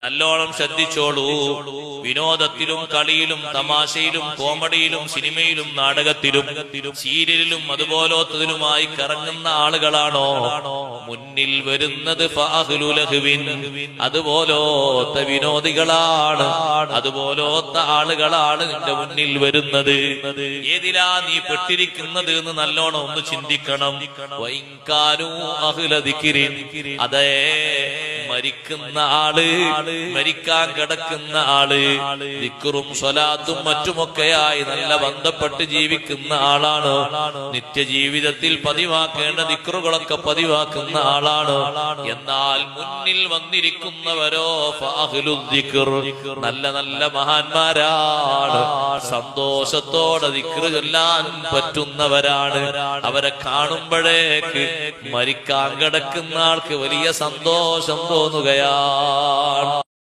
നല്ലോണം ശ്രദ്ധിച്ചോളൂ. വിനോദത്തിലും കളിയിലും തമാശയിലും കോമഡിയിലും സിനിമയിലും നാടകത്തിലും സീരിയലിലും അതുപോലത്തതിലുമായി കറങ്ങുന്ന ആളുകളാണോ മുന്നിൽ വരുന്നത്? അതുപോലത്തെ വിനോദികളാണ്, അതുപോലത്തെ ആളുകളാണ് നിന്റെ മുന്നിൽ വരുന്നത്. ഏതിലാ നീ പെട്ടിരിക്കുന്നത് എന്ന് നല്ലോണം ഒന്ന് ചിന്തിക്കണം. അതേ, മരിക്കുന്ന ആള്, മരിക്കാൻ കിടക്കുന്ന ആള് ദിക്റും സ്വലാത്തും മറ്റുമൊക്കെയായി നല്ല ബന്ധപ്പെട്ട് ജീവിക്കുന്ന ആളാണ്. നിത്യജീവിതത്തിൽ പതിവാക്കേണ്ട ദിക്റുകളൊക്കെ പതിവാക്കുന്ന ആളാണ്. എന്നാൽ മുന്നിൽ വന്നിരിക്കുന്നവരോ നല്ല നല്ല മഹാന്മാരാണ്, സന്തോഷത്തോടെ ദിക്റ് ചൊല്ലാൻ പറ്റുന്നവരാണ്. അവരെ കാണുമ്പോഴേക്ക് മരിക്കാൻ കിടക്കുന്ന ആൾക്ക് വലിയ സന്തോഷം തോന്നുകയാണ്.